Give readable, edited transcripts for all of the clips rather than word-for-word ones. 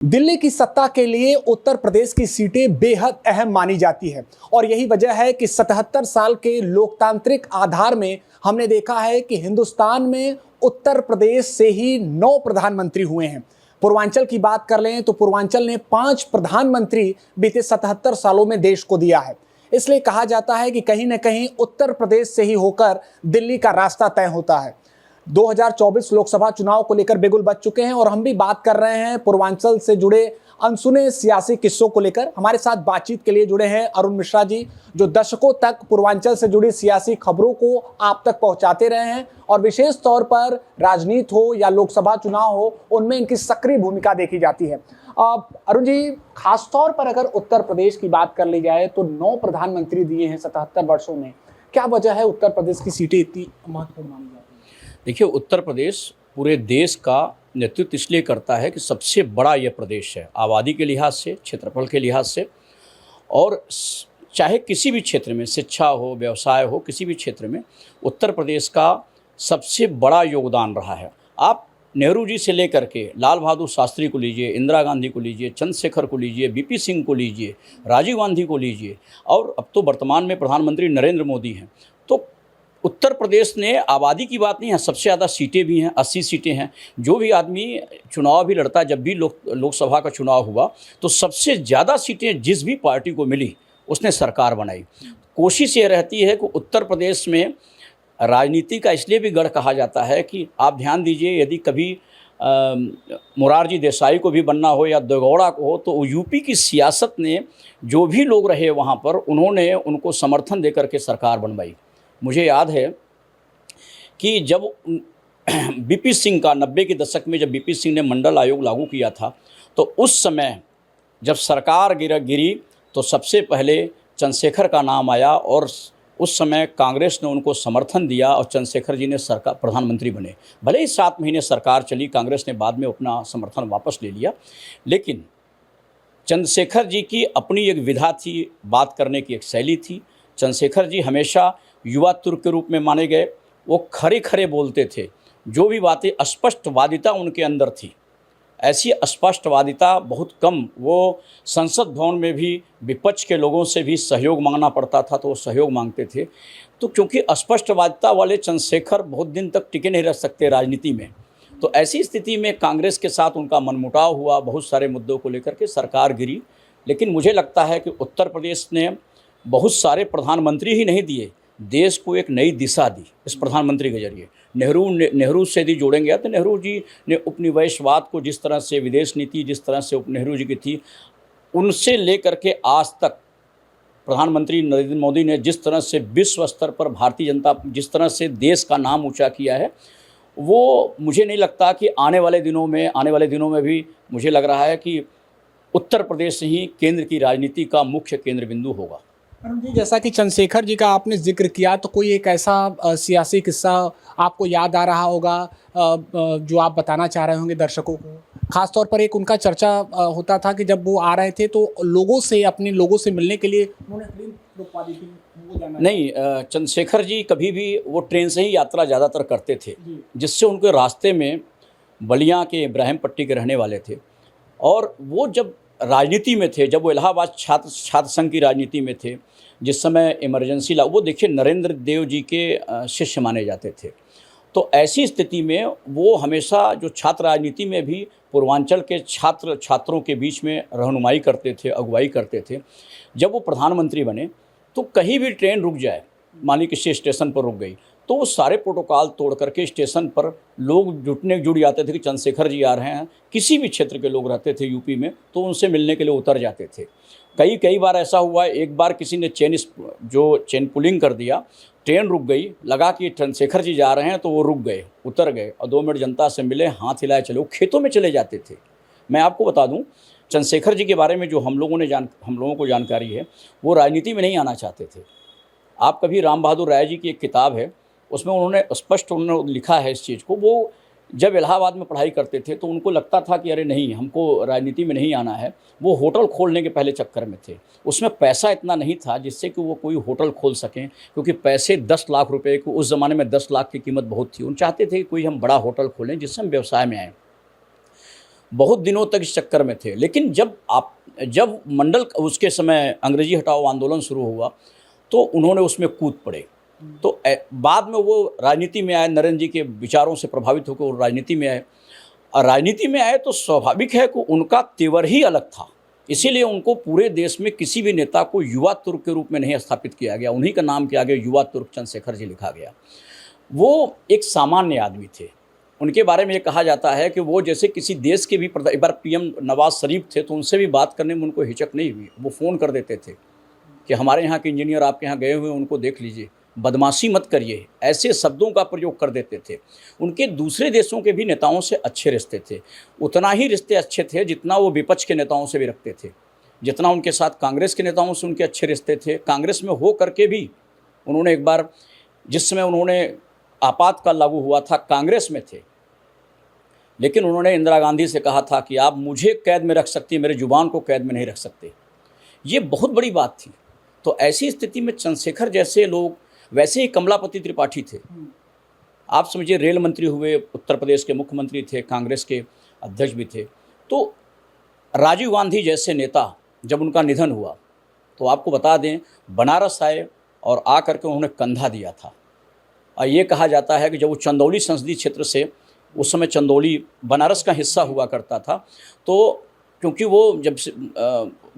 दिल्ली की सत्ता के लिए उत्तर प्रदेश की सीटें बेहद अहम मानी जाती है और यही वजह है कि 77 साल के लोकतांत्रिक आधार में हमने देखा है कि हिंदुस्तान में उत्तर प्रदेश से ही 9 प्रधानमंत्री हुए हैं। पूर्वांचल की बात कर लें तो पूर्वांचल ने 5 प्रधानमंत्री बीते 77 सालों में देश को दिया है। इसलिए कहा जाता है कि कहीं न कहीं उत्तर प्रदेश से ही होकर दिल्ली का रास्ता तय होता है। 2024 लोकसभा चुनाव को लेकर बिगुल बज चुके हैं और हम भी बात कर रहे हैं पूर्वांचल से जुड़े अनसुने सियासी किस्सों को लेकर। हमारे साथ बातचीत के लिए जुड़े हैं अरुण मिश्रा जी, जो दशकों तक पूर्वांचल से जुड़ी सियासी खबरों को आप तक पहुंचाते रहे हैं और विशेष तौर पर राजनीति हो या लोकसभा चुनाव हो, उनमें इनकी सक्रिय भूमिका देखी जाती है। अरुण जी, खासतौर पर अगर उत्तर प्रदेश की बात कर ली जाए तो 9 प्रधानमंत्री दिए हैं 77 वर्षों में। क्या वजह है उत्तर प्रदेश की सीटें इतनी महत्वपूर्ण मानी जाती है? देखिए, उत्तर प्रदेश पूरे देश का नेतृत्व इसलिए करता है कि सबसे बड़ा यह प्रदेश है, आबादी के लिहाज से, क्षेत्रफल के लिहाज से, और चाहे किसी भी क्षेत्र में शिक्षा हो, व्यवसाय हो, किसी भी क्षेत्र में उत्तर प्रदेश का सबसे बड़ा योगदान रहा है। आप नेहरू जी से लेकर के लाल बहादुर शास्त्री को लीजिए, इंदिरा गांधी को लीजिए, चंद्रशेखर को लीजिए, बीपी सिंह को लीजिए, राजीव गांधी को लीजिए, और अब तो वर्तमान में प्रधानमंत्री नरेंद्र मोदी हैं। तो उत्तर प्रदेश ने आबादी की बात नहीं है, सबसे ज़्यादा सीटें भी हैं, 80 सीटें हैं। जो भी आदमी चुनाव भी लड़ता है, जब भी लोकसभा का चुनाव हुआ तो सबसे ज़्यादा सीटें जिस भी पार्टी को मिली उसने सरकार बनाई। कोशिश ये रहती है कि उत्तर प्रदेश में राजनीति का इसलिए भी गढ़ कहा जाता है कि आप ध्यान दीजिए, यदि कभी मोरारजी देसाई को भी बनना हो या देवेगौड़ा को हो, तो यूपी की सियासत ने जो भी लोग रहे वहाँ पर, उन्होंने उनको समर्थन दे करके सरकार बनवाई। मुझे याद है कि जब बीपी सिंह का 90 के दशक में जब बीपी सिंह ने मंडल आयोग लागू किया था, तो उस समय जब सरकार गिरी तो सबसे पहले चंद्रशेखर का नाम आया और उस समय कांग्रेस ने उनको समर्थन दिया और चंद्रशेखर जी ने सरकार प्रधानमंत्री बने। भले ही 7 महीने सरकार चली, कांग्रेस ने बाद में अपना समर्थन वापस ले लिया, लेकिन चंद्रशेखर जी की अपनी एक विधा थी, बात करने की एक शैली थी। चंद्रशेखर जी हमेशा युवा तुर्क के रूप में माने गए। वो खरे खरे बोलते थे, जो भी बातें, स्पष्टवादिता उनके अंदर थी। ऐसी स्पष्टवादिता बहुत कम, वो संसद भवन में भी विपक्ष के लोगों से भी सहयोग मांगना पड़ता था तो वो सहयोग मांगते थे। तो क्योंकि स्पष्टवादिता वाले चंद्रशेखर बहुत दिन तक टिके नहीं रह सकते राजनीति में, तो ऐसी स्थिति में कांग्रेस के साथ उनका मनमुटाव हुआ, बहुत सारे मुद्दों को लेकर के सरकार गिरी। लेकिन मुझे लगता है कि उत्तर प्रदेश ने बहुत सारे प्रधानमंत्री ही नहीं दिए, देश को एक नई दिशा दी इस प्रधानमंत्री के जरिए। नेहरू से यदि जोड़ेंगे तो नेहरू जी ने उपनिवेशवाद को, जिस तरह से विदेश नीति जिस तरह से नेहरू जी की थी, उनसे लेकर के आज तक प्रधानमंत्री नरेंद्र मोदी ने जिस तरह से विश्व स्तर पर भारतीय जनता जिस तरह से देश का नाम ऊंचा किया है, वो मुझे नहीं लगता कि आने वाले दिनों में भी मुझे लग रहा है कि उत्तर प्रदेश ही केंद्र की राजनीति का मुख्य केंद्र बिंदु होगा। अरुण जी, जैसा कि चंद्रशेखर जी का आपने जिक्र किया, तो कोई एक ऐसा सियासी किस्सा आपको याद आ रहा होगा जो आप बताना चाह रहे होंगे दर्शकों को? खासतौर पर एक उनका चर्चा होता था कि जब वो आ रहे थे तो अपने लोगों से मिलने के लिए उन्होंने ट्रेन रुकवा दी थी, वो जाना नहीं, चंद्रशेखर जी कभी भी वो ट्रेन से ही यात्रा ज़्यादातर करते थे, जिससे उनके रास्ते में बलिया के इब्राहिम पट्टी के रहने वाले थे। और वो जब राजनीति में थे, जब वो इलाहाबाद छात्र संघ की राजनीति में थे, जिस समय इमरजेंसी लागू, वो देखिए नरेंद्र देव जी के शिष्य माने जाते थे। तो ऐसी स्थिति में वो हमेशा जो छात्र राजनीति में भी पूर्वांचल के छात्रों के बीच में रहनुमाई करते थे, अगुवाई करते थे। जब वो प्रधानमंत्री बने तो कहीं भी ट्रेन रुक जाए, मान ली किसी स्टेशन पर रुक गई, तो वो सारे प्रोटोकॉल तोड़ करके स्टेशन पर लोग जुड़ जाते थे कि चंद्रशेखर जी आ रहे हैं। किसी भी क्षेत्र के लोग रहते थे यूपी में तो उनसे मिलने के लिए उतर जाते थे। कई बार ऐसा हुआ है, एक बार किसी ने चेन पुलिंग कर दिया, ट्रेन रुक गई, लगा कि चंद्रशेखर जी जा रहे हैं, तो वो रुक गए, उतर गए और 2 मिनट जनता से मिले, हाथ हिलाए चले, वो खेतों में चले जाते थे। मैं आपको बता दूं, चंद्रशेखर जी के बारे में जो हम लोगों को जानकारी है, वो राजनीति में नहीं आना चाहते थे। आप कभी राम बहादुर राय जी की एक किताब है, उसमें उन्होंने लिखा है इस चीज़ को। वो जब इलाहाबाद में पढ़ाई करते थे तो उनको लगता था कि अरे नहीं, हमको राजनीति में नहीं आना है। वो होटल खोलने के पहले चक्कर में थे, उसमें पैसा इतना नहीं था जिससे कि वो कोई होटल खोल सकें, क्योंकि पैसे 10 लाख रुपए को, उस ज़माने में 10 लाख की कीमत बहुत थी। उन चाहते थे कि कोई हम बड़ा होटल खोलें जिससे हम व्यवसाय में आएँ। बहुत दिनों तक इस चक्कर में थे। लेकिन जब मंडल उसके समय अंग्रेजी हटाओ आंदोलन शुरू हुआ तो उन्होंने उसमें कूद पड़े। तो बाद में वो राजनीति में आए, नरेंद्र जी के विचारों से प्रभावित होकर वो राजनीति में आए। और राजनीति में आए तो स्वाभाविक है कि उनका तेवर ही अलग था, इसीलिए उनको पूरे देश में किसी भी नेता को युवा तुर्क के रूप में नहीं स्थापित किया गया। उन्हीं का नाम के आगे युवा तुर्क चंद्रशेखर जी लिखा गया। वो एक सामान्य आदमी थे। उनके बारे में ये कहा जाता है कि वो जैसे किसी देश के भी एक बार पीएम नवाज शरीफ थे तो उनसे भी बात करने में उनको हिचक नहीं हुई। वो फ़ोन कर देते थे कि हमारे यहाँ के इंजीनियर आपके यहाँ गए हुए, उनको देख लीजिए, बदमाशी मत करिए, ऐसे शब्दों का प्रयोग कर देते थे। उनके दूसरे देशों के भी नेताओं से अच्छे रिश्ते थे, उतना ही रिश्ते अच्छे थे जितना वो विपक्ष के नेताओं से भी रखते थे, जितना उनके साथ कांग्रेस के नेताओं से उनके अच्छे रिश्ते थे। कांग्रेस में हो करके भी उन्होंने एक बार, जिस समय उन्होंने आपातकाल लागू हुआ था, कांग्रेस में थे, लेकिन उन्होंने इंदिरा गांधी से कहा था कि आप मुझे कैद में रख सकती है, मेरे जुबान को कैद में नहीं रख सकते। ये बहुत बड़ी बात थी। तो ऐसी स्थिति में चंद्रशेखर जैसे लोग, वैसे ही कमलापति त्रिपाठी थे, आप समझिए रेल मंत्री हुए, उत्तर प्रदेश के मुख्यमंत्री थे, कांग्रेस के अध्यक्ष भी थे। तो राजीव गांधी जैसे नेता जब उनका निधन हुआ तो आपको बता दें बनारस आए और आ करके उन्होंने कंधा दिया था। और ये कहा जाता है कि जब वो चंदौली संसदीय क्षेत्र से, उस समय चंदौली बनारस का हिस्सा हुआ करता था, तो क्योंकि वो जब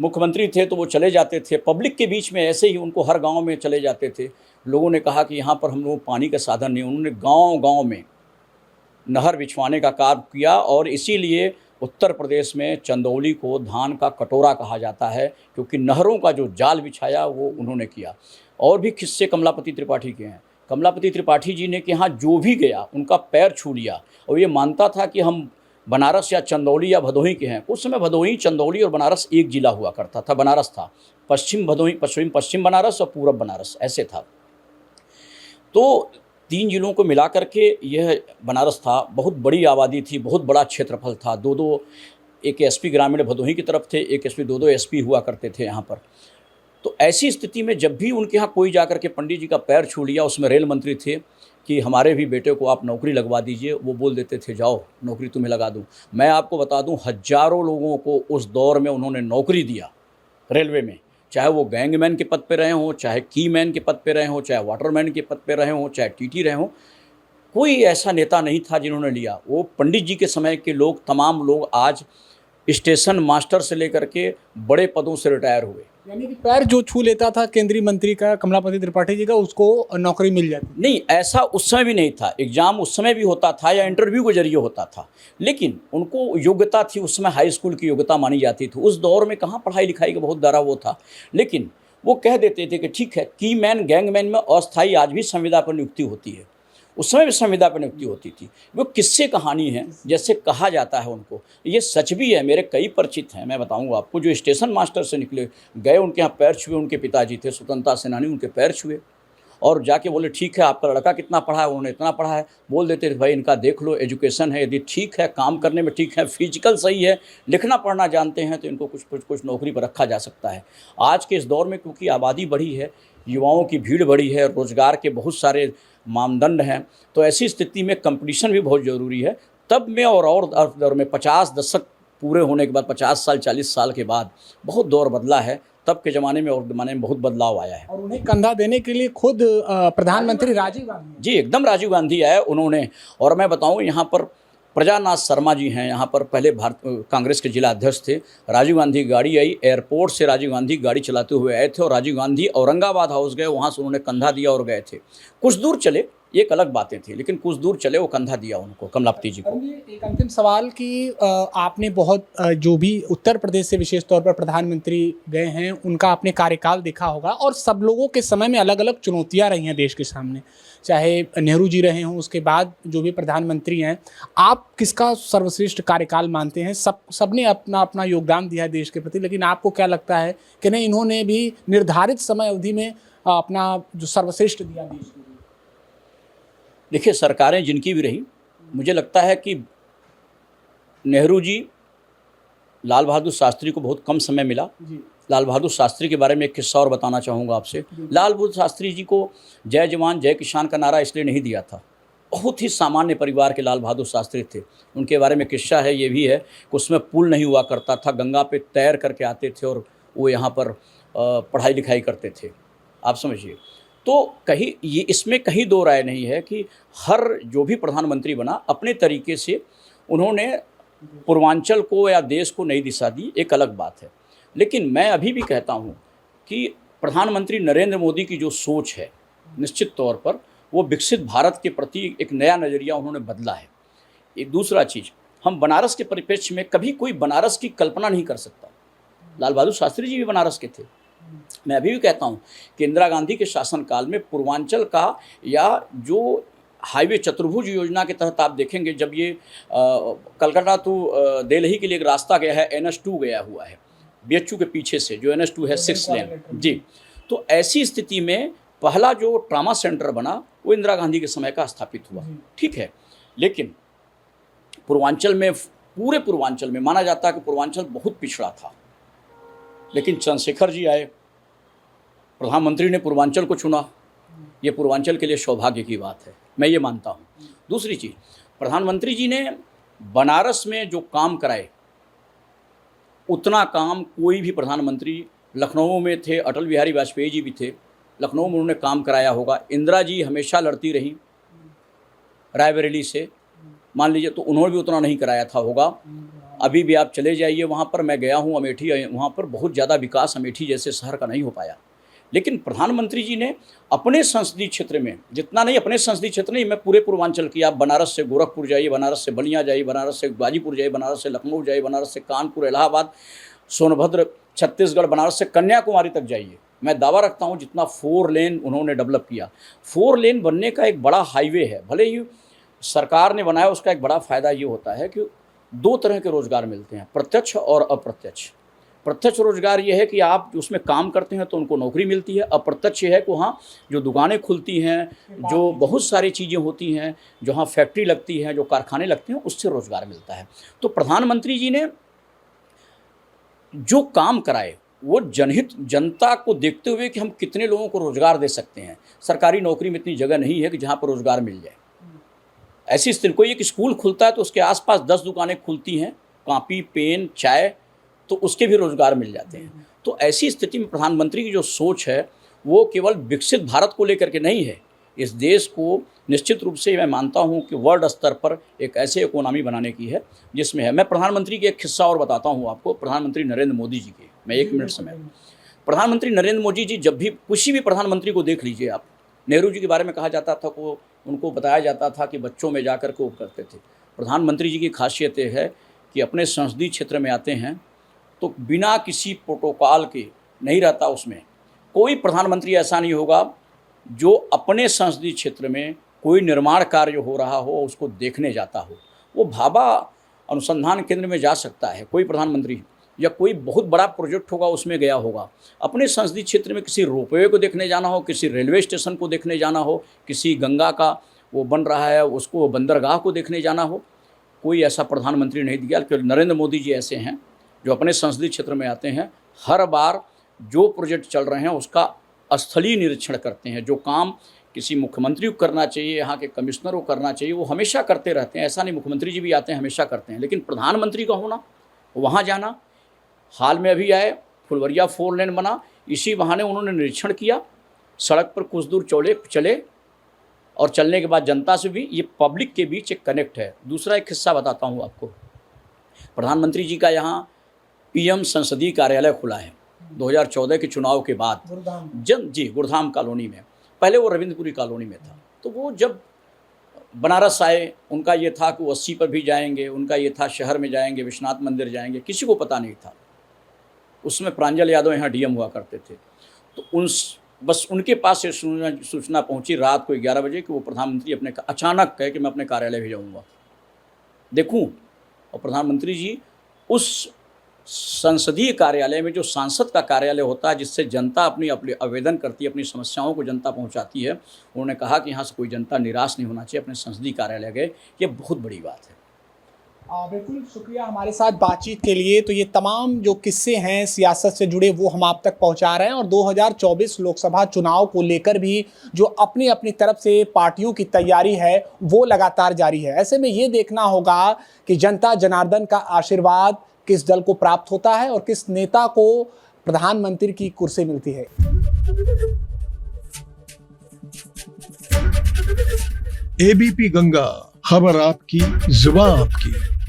मुख्यमंत्री थे तो वो चले जाते थे पब्लिक के बीच में, ऐसे ही उनको हर गांव में चले जाते थे। लोगों ने कहा कि यहाँ पर हम लोगों को पानी का साधन नहीं, उन्होंने गांव-गांव में नहर बिछवाने का काम किया। और इसीलिए उत्तर प्रदेश में चंदौली को धान का कटोरा कहा जाता है, क्योंकि नहरों का जो जाल बिछाया वो उन्होंने किया। और भी किस्से कमलापति त्रिपाठी के हैं। कमलापति त्रिपाठी जी ने कि यहाँ जो भी गया उनका पैर छू लिया, और ये मानता था कि हम बनारस या चंदौली या भदोही के हैं। उस समय भदोही, चंदौली और बनारस एक जिला हुआ करता था। बनारस था, पश्चिम भदोही, पश्चिम बनारस और पूरब बनारस, ऐसे था। तो 3 जिलों को मिला करके यह बनारस था। बहुत बड़ी आबादी थी, बहुत बड़ा क्षेत्रफल था। 2-2 एक एसपी ग्रामीण भदोही की तरफ थे, एक एसपी, 2-2 एसपी हुआ करते थे यहाँ पर। तो ऐसी स्थिति में जब भी उनके यहाँ कोई जाकर के पंडित जी का पैर छू लिया, उसमें रेल मंत्री थे, कि हमारे भी बेटे को आप नौकरी लगवा दीजिए, वो बोल देते थे जाओ नौकरी तुम्हें लगा दूं। मैं आपको बता दूं, हज़ारों लोगों को उस दौर में उन्होंने नौकरी दिया रेलवे में, चाहे वो गैंगमैन के पद पे रहे हों, चाहे कीमैन के पद पे रहे हों, चाहे वाटरमैन के पद पे रहे हों, चाहे टीटी रहे हों। कोई ऐसा नेता नहीं था जिन्होंने लिया। वो पंडित जी के समय के लोग, तमाम लोग आज स्टेशन मास्टर से लेकर के बड़े पदों से रिटायर हुए। यानी कि पैर जो छू लेता था केंद्रीय मंत्री का, कमलापति त्रिपाठी जी का, उसको नौकरी मिल जाती? नहीं, ऐसा उस समय भी नहीं था। एग्ज़ाम उस समय भी होता था या इंटरव्यू के जरिए होता था, लेकिन उनको योग्यता थी। उस समय हाई स्कूल की योग्यता मानी जाती थी। उस दौर में कहाँ पढ़ाई लिखाई का बहुत दारा वो था, लेकिन वो कह देते थे कि ठीक है, कीमैन गैंगमैन में अस्थायी आज भी संविदा पर नियुक्ति होती है, उस समय भी संविदा पर नियुक्ति होती थी। वो किस्से कहानी है, जैसे कहा जाता है उनको, ये सच भी है। मेरे कई परिचित हैं, मैं बताऊंगा आपको, जो स्टेशन मास्टर से निकले, गए उनके यहाँ पैर छुए, उनके पिताजी थे स्वतंत्रता सेनानी, उनके पैर छुए और जाके बोले ठीक है आपका लड़का कितना पढ़ा है, उन्होंने इतना पढ़ा है। बोल देते थे भाई इनका देख लो, एजुकेशन है, यदि ठीक है, काम करने में ठीक है, फिजिकल सही है, लिखना पढ़ना जानते हैं, तो इनको कुछ नौकरी पर रखा जा सकता है। आज के इस दौर में क्योंकि आबादी बढ़ी है, युवाओं की भीड़ बढ़ी है, रोज़गार के बहुत सारे मानदंड हैं, तो ऐसी स्थिति में कंपटीशन भी बहुत ज़रूरी है। तब में और दौर में 50 दशक पूरे होने के बाद, 50 साल 40 साल के बाद बहुत दौर बदला है। तब के ज़माने में और ज़माने में बहुत बदलाव आया है। और उन्हें कंधा देने के लिए खुद प्रधानमंत्री राजीव गांधी, जी एकदम राजीव गांधी आए उन्होंने। और मैं बताऊं, यहाँ पर प्रजानाथ शर्मा जी हैं, यहाँ पर पहले कांग्रेस के जिला अध्यक्ष थे। राजीव गांधी गाड़ी आई, एयरपोर्ट से राजीव गांधी गाड़ी चलाते हुए आए थे और राजीव गांधी औरंगाबाद हाउस गए, वहाँ से उन्होंने कंधा दिया और गए थे। कुछ दूर चले, एक अलग बातें थी, लेकिन कुछ दूर चले वो कंधा दिया उनको, कमलापति जी को। एक अंतिम सवाल कि आपने बहुत जो भी उत्तर प्रदेश से विशेष तौर पर प्रधानमंत्री गए हैं उनका आपने कार्यकाल देखा होगा, और सब लोगों के समय में अलग अलग चुनौतियां रही हैं देश के सामने, चाहे नेहरू जी रहे हों, उसके बाद जो भी प्रधानमंत्री हैं। आप किसका सर्वश्रेष्ठ कार्यकाल मानते हैं? सबने अपना अपना योगदान दिया है देश के प्रति, लेकिन आपको क्या लगता है कि नहीं, इन्होंने भी निर्धारित समय अवधि में अपना जो सर्वश्रेष्ठ दिया देश के लिए? देखिए, सरकारें जिनकी भी रही, मुझे लगता है कि नेहरू जी, लाल बहादुर शास्त्री को बहुत कम समय मिला। लाल बहादुर शास्त्री के बारे में एक किस्सा और बताना चाहूँगा आपसे। लाल बहादुर शास्त्री जी को जय जवान जय किसान का नारा इसलिए नहीं दिया था बहुत ही सामान्य परिवार के लाल बहादुर शास्त्री थे। उनके बारे में किस्सा है, ये भी है कि उसमें पुल नहीं हुआ करता था, गंगा पे तैर करके आते थे और वो यहाँ पर पढ़ाई लिखाई करते थे, आप समझिए। तो कहीं ये इसमें कहीं दो राय नहीं है कि हर जो भी प्रधानमंत्री बना अपने तरीके से उन्होंने पूर्वांचल को या देश को नई दिशा दी, एक अलग बात है। लेकिन मैं अभी भी कहता हूँ कि प्रधानमंत्री नरेंद्र मोदी की जो सोच है, निश्चित तौर पर वो विकसित भारत के प्रति एक नया नज़रिया उन्होंने बदला है। एक दूसरा चीज़, हम बनारस के परिप्रेक्ष्य में कभी कोई बनारस की कल्पना नहीं कर सकता। लाल बहादुर शास्त्री जी भी बनारस के थे। मैं अभी भी कहता हूँ कि इंदिरा गांधी के शासनकाल में पूर्वांचल का या जो हाईवे चतुर्भुज योजना के तहत आप देखेंगे, जब ये कलकत्ता टू दिल्ली के लिए एक रास्ता गया है, NH2 गया हुआ है BHU के पीछे से, जो NH2 है 6 लेन जी। तो ऐसी स्थिति में पहला जो ट्रामा सेंटर बना वो इंदिरा गांधी के समय का स्थापित हुआ, ठीक है। लेकिन पूर्वांचल में, पूरे पूर्वांचल में माना जाता है कि पूर्वांचल बहुत पिछड़ा था, लेकिन चंद्रशेखर जी आए, प्रधानमंत्री ने पूर्वांचल को चुना। ये पूर्वांचल के लिए सौभाग्य की बात है, मैं ये मानता हूँ। दूसरी चीज़, प्रधानमंत्री जी ने बनारस में जो काम कराए उतना काम कोई भी प्रधानमंत्री, लखनऊ में थे, अटल बिहारी वाजपेयी जी भी थे, लखनऊ में उन्होंने काम कराया होगा। इंदिरा जी हमेशा लड़ती रही रायबरेली से, मान लीजिए, तो उन्होंने भी उतना नहीं कराया था होगा। अभी भी आप चले जाइए वहाँ पर, मैं गया हूँ अमेठी, वहाँ पर बहुत ज़्यादा विकास अमेठी जैसे शहर का नहीं हो पाया। लेकिन प्रधानमंत्री जी ने अपने संसदीय क्षेत्र में, जितना नहीं, अपने संसदीय क्षेत्र नहीं, मैं पूरे पूर्वांचल की, आप बनारस से गोरखपुर जाइए, बनारस से बलिया जाइए, बनारस से गाजीपुर जाइए, बनारस से लखनऊ जाइए, बनारस से कानपुर, इलाहाबाद, सोनभद्र, छत्तीसगढ़, बनारस से कन्याकुमारी तक जाइए। मैं दावा रखता हूँ जितना 4 लेन उन्होंने डेवलप किया, 4 लेन बनने का एक बड़ा हाईवे है, भले ही सरकार ने बनाया, उसका एक बड़ा फ़ायदा ये होता है कि 2 तरह के रोज़गार मिलते हैं, प्रत्यक्ष और अप्रत्यक्ष। प्रत्यक्ष रोजगार ये है कि आप उसमें काम करते हैं तो उनको नौकरी मिलती है। अप्रत्यक्ष है कि वहाँ जो दुकानें खुलती हैं, जो बहुत सारी चीज़ें होती हैं, जहाँ फैक्ट्री लगती है, जो कारखाने लगते हैं, उससे रोज़गार मिलता है। तो प्रधानमंत्री जी ने जो काम कराए वो जनहित, जनता को देखते हुए कि हम कितने लोगों को रोज़गार दे सकते हैं। सरकारी नौकरी में इतनी जगह नहीं है कि जहाँ पर रोज़गार मिल जाए। ऐसी स्थिति, कोई एक स्कूल खुलता है तो उसके आसपास 10 दुकानें खुलती हैं, कॉपी, पेन, चाय, तो उसके भी रोज़गार मिल जाते हैं। तो ऐसी स्थिति में प्रधानमंत्री की जो सोच है वो केवल विकसित भारत को लेकर के नहीं है, इस देश को निश्चित रूप से मैं मानता हूं कि वर्ल्ड स्तर पर एक ऐसे इकोनॉमी बनाने की है जिसमें है। मैं प्रधानमंत्री की एक किस्सा और बताता हूं आपको, प्रधानमंत्री नरेंद्र मोदी जी के, मैं 1 मिनट समय। प्रधानमंत्री नरेंद्र मोदी जी, जब भी किसी भी प्रधानमंत्री को देख लीजिए आप, नेहरू जी के बारे में कहा जाता था को उनको बताया जाता था कि बच्चों में जाकर के वो करते थे। प्रधानमंत्री जी की खासियत ये है कि अपने संसदीय क्षेत्र में आते हैं तो बिना किसी प्रोटोकॉल के नहीं रहता। उसमें कोई प्रधानमंत्री ऐसा नहीं होगा जो अपने संसदीय क्षेत्र में कोई निर्माण कार्य हो रहा हो उसको देखने जाता हो। वो भाभा अनुसंधान केंद्र में जा सकता है कोई प्रधानमंत्री, या कोई बहुत बड़ा प्रोजेक्ट होगा उसमें गया होगा। अपने संसदीय क्षेत्र में किसी रोपवे को देखने जाना हो, किसी रेलवे स्टेशन को देखने जाना हो, किसी गंगा का वो बन रहा है उसको बंदरगाह को देखने जाना हो, कोई ऐसा प्रधानमंत्री नहीं दिया। क्योंकि नरेंद्र मोदी जी ऐसे हैं जो अपने संसदीय क्षेत्र में आते हैं, हर बार जो प्रोजेक्ट चल रहे हैं उसका स्थलीय निरीक्षण करते हैं। जो काम किसी मुख्यमंत्री को करना चाहिए, यहाँ के कमिश्नर को करना चाहिए, वो हमेशा करते रहते हैं। ऐसा नहीं, मुख्यमंत्री जी भी आते हैं, हमेशा करते हैं, लेकिन प्रधानमंत्री का होना, वहाँ जाना। हाल में अभी आए, फुलवरिया 4 लेन बना, इसी बहाने उन्होंने निरीक्षण किया, सड़क पर कुछ दूर चले और चलने के बाद जनता से भी, ये पब्लिक के बीच एक कनेक्ट है। दूसरा एक किस्सा बताता हूँ आपको, प्रधानमंत्री जी का यहाँ PM संसदीय कार्यालय खुला है 2014 के चुनाव के बाद, गुरुधाम कॉलोनी में। पहले वो रविंद्रपुरी कॉलोनी में था। तो वो जब बनारस आए, उनका ये था कि वो 80 पर भी जाएंगे, उनका ये था शहर में जाएंगे, विश्वनाथ मंदिर जाएंगे, किसी को पता नहीं था। उसमें प्रांजल यादव यहाँ DM हुआ करते थे। तो बस उनके पास ये सूचना पहुँची रात को 11 बजे कि वो प्रधानमंत्री अचानक कहे कि मैं अपने कार्यालय भी जाऊँगा देखूँ। और प्रधानमंत्री जी उस संसदीय कार्यालय में, जो सांसद का कार्यालय होता है जिससे जनता अपनी आवेदन करती है, अपनी समस्याओं को जनता पहुंचाती है, उन्होंने कहा कि यहाँ से कोई जनता निराश नहीं होना चाहिए, अपने संसदीय कार्यालय गए। ये बहुत बड़ी बात है। बिल्कुल शुक्रिया हमारे साथ बातचीत के लिए। तो ये तमाम जो किस्से हैं सियासत से जुड़े वो हम आप तक पहुंचा रहे हैं, और 2024 लोकसभा चुनाव को लेकर भी जो अपनी अपनी तरफ से पार्टियों की तैयारी है वो लगातार जारी है। ऐसे में ये देखना होगा कि जनता जनार्दन का आशीर्वाद किस दल को प्राप्त होता है और किस नेता को प्रधानमंत्री की कुर्सी मिलती है। एबीपी गंगा, खबर आपकी, जुबान आपकी।